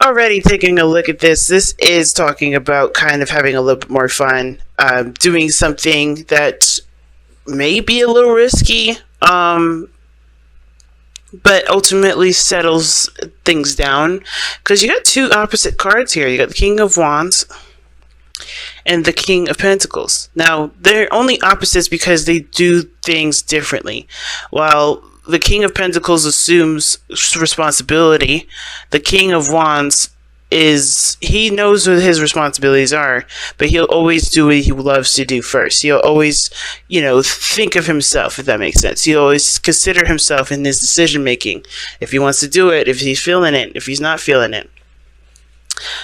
already taking a look at this, this is talking about kind of having a little bit more fun, doing something that may be a little risky, but ultimately settles things down. Because you got two opposite cards here. You got the King of Wands and the King of Pentacles. Now, they're only opposites because they do things differently. While the King of Pentacles assumes responsibility, the King of Wands he knows what his responsibilities are, but he'll always do what he loves to do first. He'll always, think of himself, if that makes sense. He'll always consider himself in his decision making. If he wants to do it, if he's feeling it, if he's not feeling it.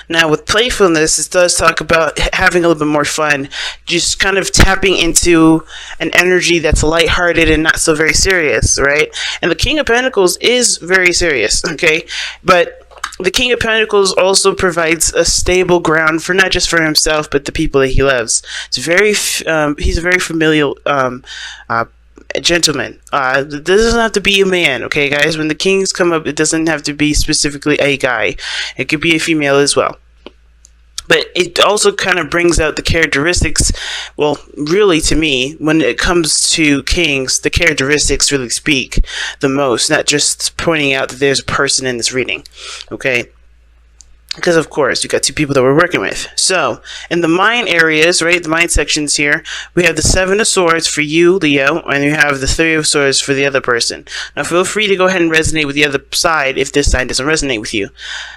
Now, with playfulness, it does talk about having a little bit more fun, just kind of tapping into an energy that's lighthearted and not so very serious, right? And the King of Pentacles is very serious, okay? But the King of Pentacles also provides a stable ground for not just for himself, but the people that he loves. He's a very familial gentleman. It doesn't have to be a man, okay, guys? When the kings come up, it doesn't have to be specifically a guy. It could be a female as well. But it also kind of brings out the characteristics. Well, really, to me, when it comes to kings, the characteristics really speak the most, not just pointing out that there's a person in this reading, okay? Because, of course, you got two people that we're working with. So, in the mind areas, right, the mind sections here, we have the Seven of Swords for you, Leo, and you have the Three of Swords for the other person. Now, feel free to go ahead and resonate with the other side if this side doesn't resonate with you.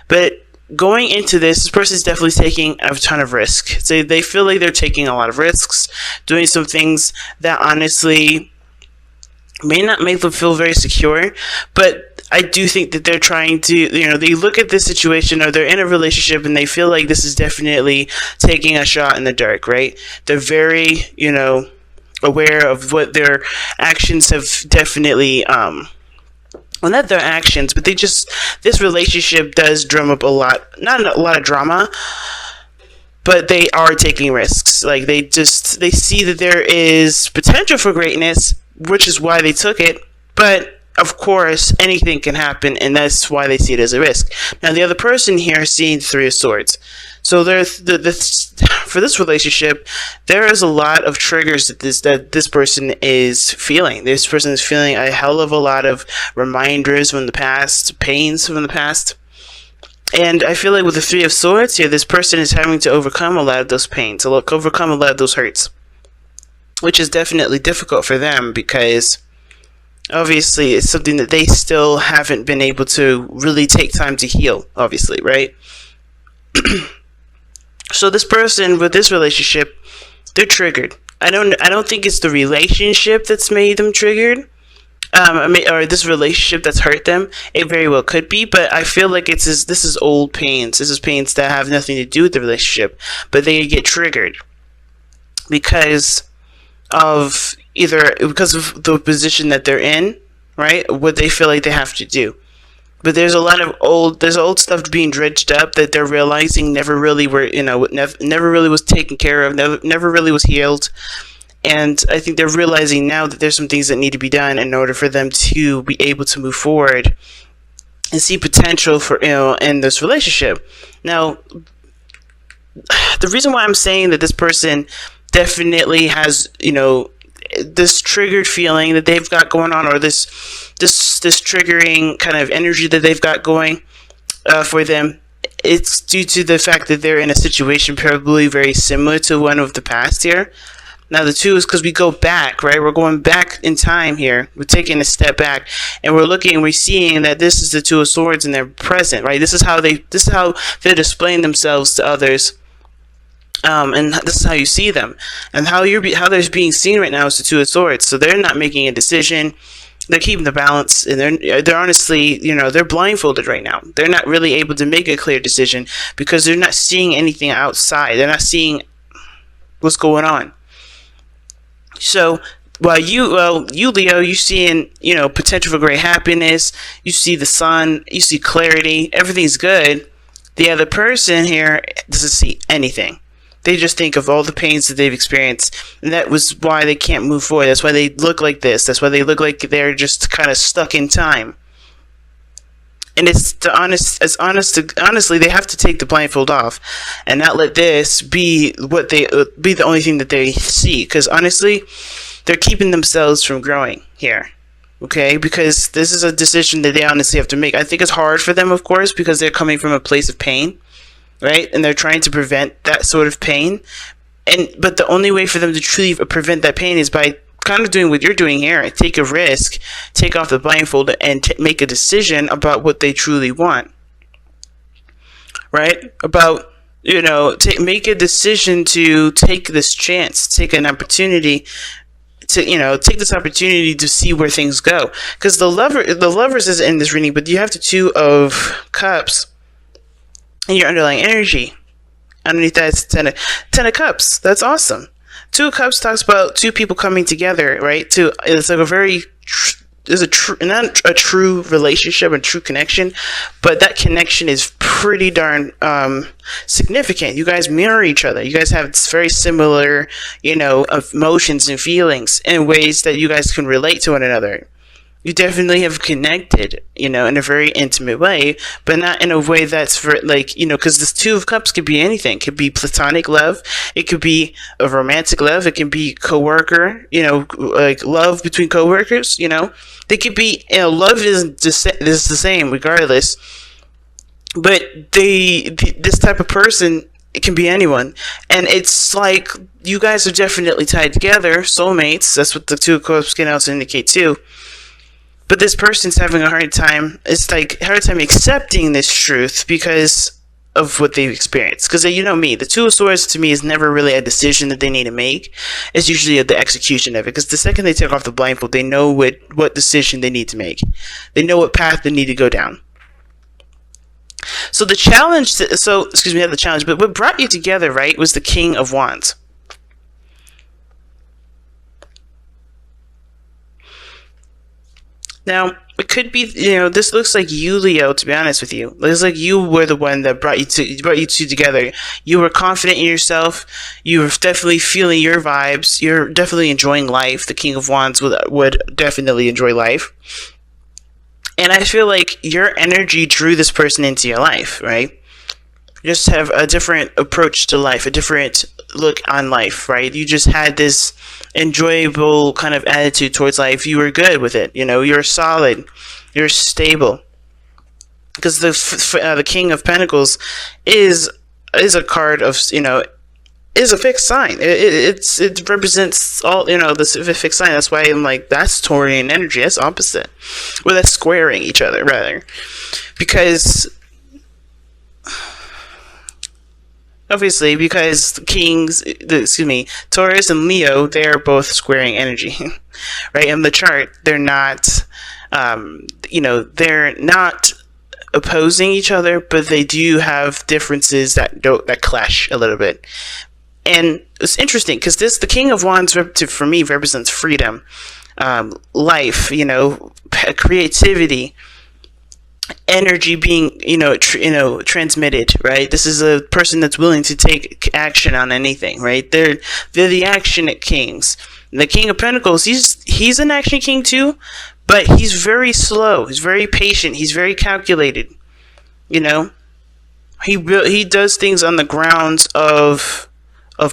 But going into this person is definitely taking a ton of risk. So they feel like they're taking a lot of risks, doing some things that honestly may not make them feel very secure, but I do think that they're trying to, they look at this situation, or they're in a relationship and they feel like this is definitely taking a shot in the dark, right? They're very, aware of what their actions have definitely, well, not their actions, but this relationship does drum up a lot, not a lot of drama, but they are taking risks. Like, they see that there is potential for greatness, which is why they took it, but of course, anything can happen, and that's why they see it as a risk. Now, the other person here is seeing the Three of Swords. So there's for this relationship, there is a lot of triggers that this person is feeling. This person is feeling a hell of a lot of reminders from the past, pains from the past. And I feel like with the Three of Swords here, this person is having to overcome a lot of those pains, overcome a lot of those hurts, which is definitely difficult for them because obviously it's something that they still haven't been able to really take time to heal, obviously, right? So this person with this relationship, they're triggered. I don't think it's the relationship that's made them triggered, or this relationship that's hurt them. It very well could be, but I feel like this is old pains. This is pains that have nothing to do with the relationship, but they get triggered because of the position that they're in, right? What they feel like they have to do. But there's old stuff being dredged up that they're realizing never really was taken care of, never really was healed. And I think they're realizing now that there's some things that need to be done in order for them to be able to move forward and see potential for, in this relationship. Now, the reason why I'm saying that this person definitely has, this triggered feeling that they've got going on, or this triggering kind of energy that they've got going for them, it's due to the fact that they're in a situation probably very similar to one of the past here. Now, the two is because we go back, right? We're going back in time here. We're taking a step back, and we're seeing that this is the Two of Swords, and they're present, right? This is how they're displaying themselves to others. And this is how you see them, and how they're being seen right now is the Two of Swords. So they're not making a decision; they're keeping the balance, and they're honestly, they're blindfolded right now. They're not really able to make a clear decision because they're not seeing anything outside. They're not seeing what's going on. So while you Leo, you're seeing potential for great happiness. You see the sun. You see clarity. Everything's good. The other person here doesn't see anything. They just think of all the pains that they've experienced, and that was why they can't move forward. That's why they look like this. That's why they look like they're just kind of stuck in time. And it's honestly, they have to take the blindfold off and not let this be what they be the only thing that they see, because honestly, they're keeping themselves from growing here. Okay, because this is a decision that they honestly have to make. I think it's hard for them, of course, because they're coming from a place of pain, right? And they're trying to prevent that sort of pain. But the only way for them to truly prevent that pain is by kind of doing what you're doing here. Take a risk, take off the blindfold, and make a decision about what they truly want. Right? About, make a decision to take this chance, take an opportunity to, take this opportunity to see where things go. Because the lovers is in this reading, but you have the Two of Cups and your underlying energy. Underneath that, it's ten of Cups. That's awesome. Two of Cups talks about two people coming together, right? It's like not a true relationship, a true connection, but that connection is pretty darn significant. You guys mirror each other. You guys have very similar, emotions and feelings in ways that you guys can relate to one another. You definitely have connected, in a very intimate way, but not in a way that's for because this Two of Cups could be anything. It could be platonic love. It could be a romantic love. It can be coworker, like love between coworkers, They could be, love is the same regardless. But this type of person, it can be anyone. And it's like you guys are definitely tied together, soulmates. That's what the Two of Cups can also indicate too. But this person's having a hard time. It's like a hard time accepting this truth because of what they've experienced. Because me, the Two of Swords to me is never really a decision that they need to make. It's usually the execution of it. Because the second they take off the blindfold, they know what decision they need to make. They know what path they need to go down. So the challenge, not the challenge, but what brought you together, right, was the King of Wands. Now, it could be, this looks like you, Leo, to be honest with you. It looks like you were the one that brought you two together. You were confident in yourself. You were definitely feeling your vibes. You're definitely enjoying life. The King of Wands would definitely enjoy life. And I feel like your energy drew this person into your life, right? You just have a different approach to life, a different look on life, right? You just had this enjoyable kind of attitude towards life. You were good with it, you're solid, you're stable. Because the King of Pentacles is a card of, is a fixed sign. It represents all, the fixed sign. That's why I'm like, that's Taurian energy. That's opposite. Well, that's squaring each other, rather. Because obviously, because Taurus and Leo, they're both squaring energy, right? In the chart, they're not, they're not opposing each other, but they do have differences that clash a little bit. And it's interesting because the King of Wands, for me, represents freedom, life, creativity, energy being transmitted, right? This is a person that's willing to take action on anything, right? They're the action kings. The King of Pentacles, he's an action king too, but he's very slow, he's very patient, he's very calculated. He does things on the grounds of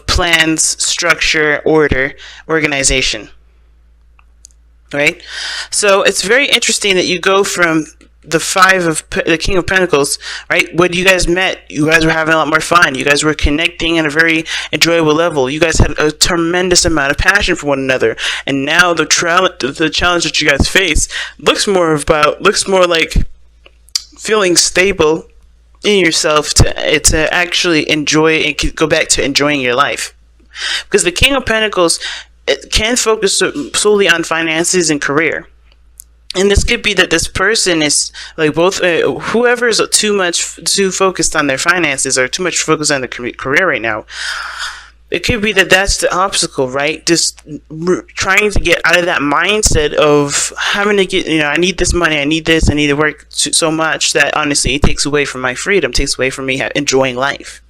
plans, structure, order, organization, right? So it's very interesting that you go from the King of Pentacles, right? When you guys met, you guys were having a lot more fun. You guys were connecting at a very enjoyable level. You guys had a tremendous amount of passion for one another. And now the challenge that you guys face looks more like feeling stable in yourself to actually enjoy and go back to enjoying your life. Because the King of Pentacles can focus solely on finances and career. And this could be that this person is like both, whoever is too focused on their finances or too much focused on their career right now. It could be that that's the obstacle, right? Just trying to get out of that mindset of having to get, I need this money, I need this, I need to work so much that honestly it takes away from my freedom, takes away from me enjoying life.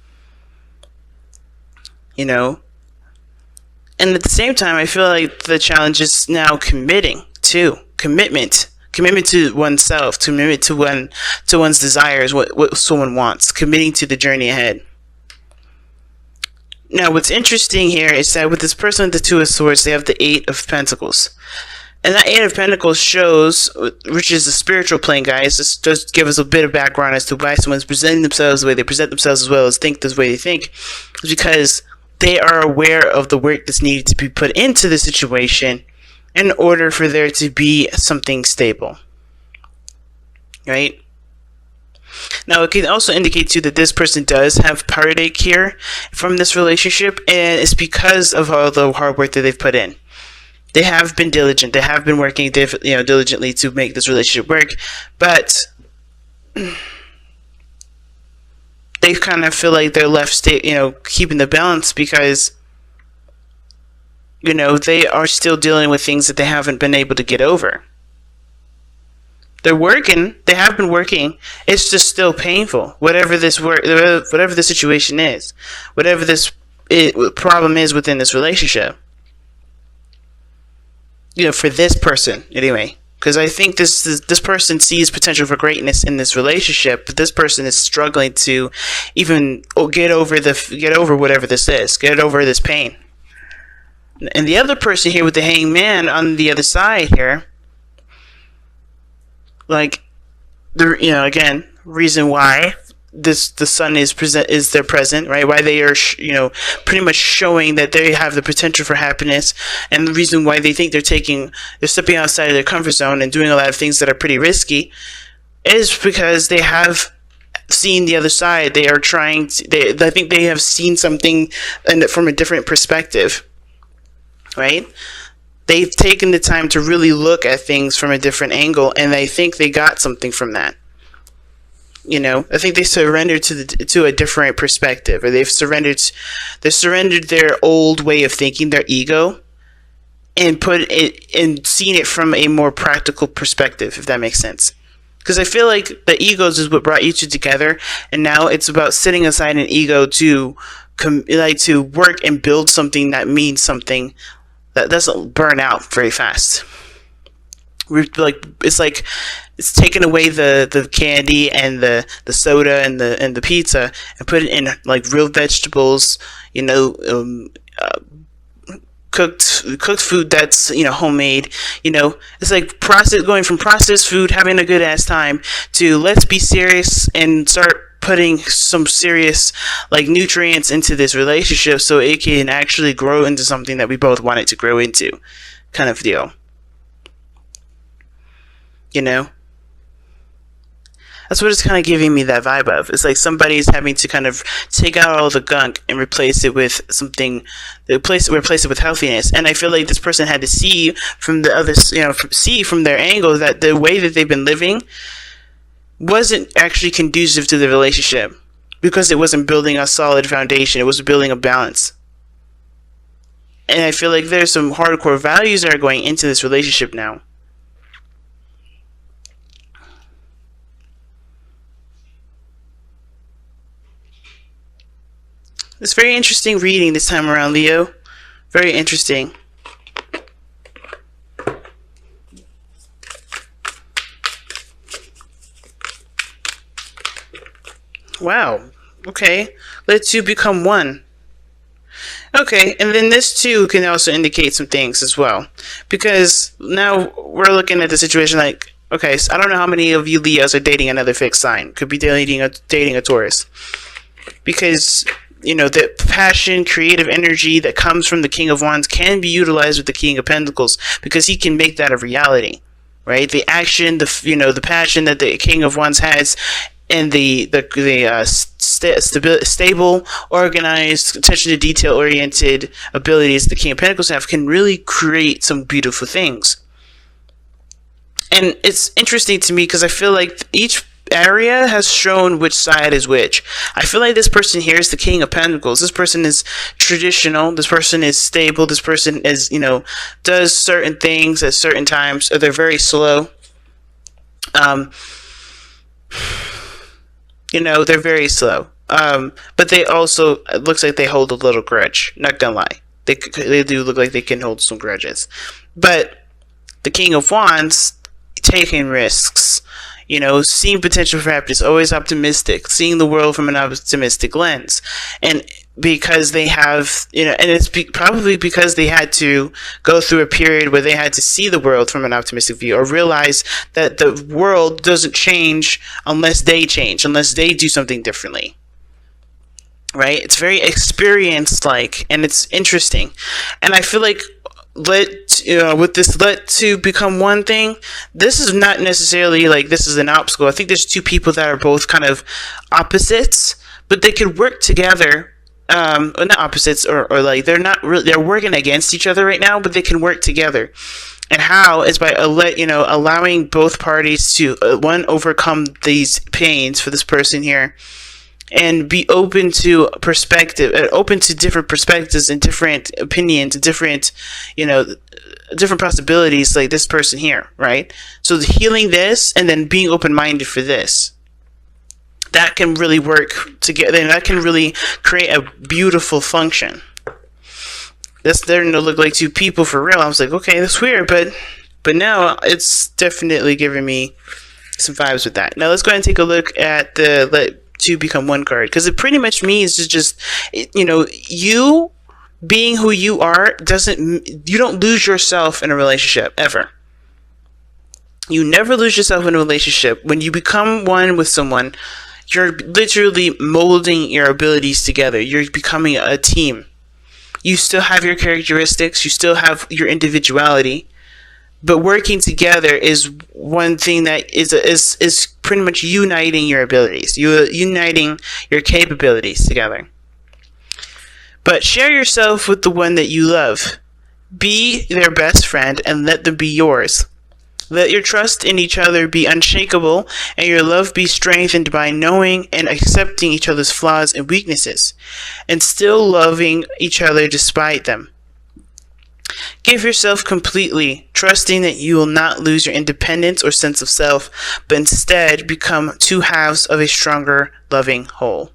And at the same time, I feel like the challenge is now commitment commitment to oneself, commitment to one's desires, what someone wants, committing to the journey ahead. Now, what's interesting here is that with this person with the Two of Swords, they have the Eight of Pentacles. And that Eight of Pentacles shows, which is the spiritual plane, guys. This does give us a bit of background as to why someone's presenting themselves the way they present themselves, as well as think the way they think. It's because they are aware of the work that's needed to be put into the situation in order for there to be something stable. Right? Now, it can also indicate too that this person does have heartache here from this relationship, and it's because of all the hard work that they've put in. They have been diligent. They have been working diligently to make this relationship work, but they kind of feel like they're left keeping the balance because they are still dealing with things that they haven't been able to get over. They're working. They have been working. It's just still painful. Whatever the situation is, whatever this problem is within this relationship. For this person anyway, because I think this person sees potential for greatness in this relationship, but this person is struggling to even get over whatever this is, get over this pain. And the other person here with the Hanged Man on the other side here. Like, again, reason why the sun is they're present, right? Why they are, pretty much showing that they have the potential for happiness, and the reason why they think they're stepping outside of their comfort zone and doing a lot of things that are pretty risky, is because they have seen the other side. They are trying to. I think they have seen something from a different perspective, right? They've taken the time to really look at things from a different angle, and I think they got something from that. I think they surrendered to a different perspective, or they've surrendered their old way of thinking, their ego, and seen it from a more practical perspective, if that makes sense. Because I feel like the egos is what brought you two together, and now it's about setting aside an ego to work and build something that means something that doesn't burn out very fast. It's taking away the candy and the soda and the pizza and put it in like real vegetables, cooked food that's homemade. It's like going from processed food, having a good ass time, to let's be serious and start putting some serious nutrients into this relationship so it can actually grow into something that we both want it to grow into, kind of deal. That's what it's kind of giving me that vibe of. It's like somebody's having to kind of take out all the gunk and replace it with something, replace it with healthiness. And I feel like this person had to see from the others, see from their angle that the way that they've been living wasn't actually conducive to the relationship, because it wasn't building a solid foundation. It was building a balance. And I feel like there's some hardcore values that are going into this relationship now. It's very interesting reading this time around, Leo. Very interesting. Wow. Okay. Let two become one. Okay, and then this too can also indicate some things as well. Because now we're looking at the situation like, okay, so I don't know how many of you Leos are dating another fixed sign. Could be dating a Taurus. Because the passion, creative energy that comes from the King of Wands can be utilized with the King of Pentacles, because he can make that a reality, right? The action, the passion that the King of Wands has, and the stable, organized, attention to detail oriented abilities the King of Pentacles have can really create some beautiful things. And it's interesting to me because I feel like each area has shown which side is which. I feel like this person here is the King of Pentacles. This person is traditional. This person is stable. This person is, does certain things at certain times. Or they're very slow. They're very slow. But they also, it looks like they hold a little grudge. Not gonna lie. They do look like they can hold some grudges. But the King of Wands taking risks, seeing potential for happiness, always optimistic, seeing the world from an optimistic lens. And because they have, and it's probably because they had to go through a period where they had to see the world from an optimistic view, or realize that the world doesn't change unless they change, unless they do something differently. Right? It's very experience-like, and it's interesting. And I feel like with this let two become one thing, this is not necessarily like this is an obstacle. I think there's two people that are both kind of opposites, but they could work together. Or not opposites, or like they're not really, they're working against each other right now, but they can work together. And how is by allowing both parties to one, overcome these pains for this person here, and be open to perspective, open to different perspectives and different opinions, different different possibilities, like this person here, right? So healing this and then being open-minded for this, that can really work together, and that can really create a beautiful function. They're starting to look like two people for real. I was like, okay, that's weird, but now it's definitely giving me some vibes with that. Now let's go ahead and take a look at the let two become one card, because it pretty much means just you being who you are you don't lose yourself in a relationship ever. You never lose yourself in a relationship. When you become one with someone, you're literally molding your abilities together. You're becoming a team. You still have your characteristics. You still have your individuality. But working together is one thing that is pretty much uniting your abilities. Uniting your capabilities together. But share yourself with the one that you love. Be their best friend and let them be yours. Let your trust in each other be unshakable, and your love be strengthened by knowing and accepting each other's flaws and weaknesses, and still loving each other despite them. Give yourself completely, trusting that you will not lose your independence or sense of self, but instead become two halves of a stronger, loving whole.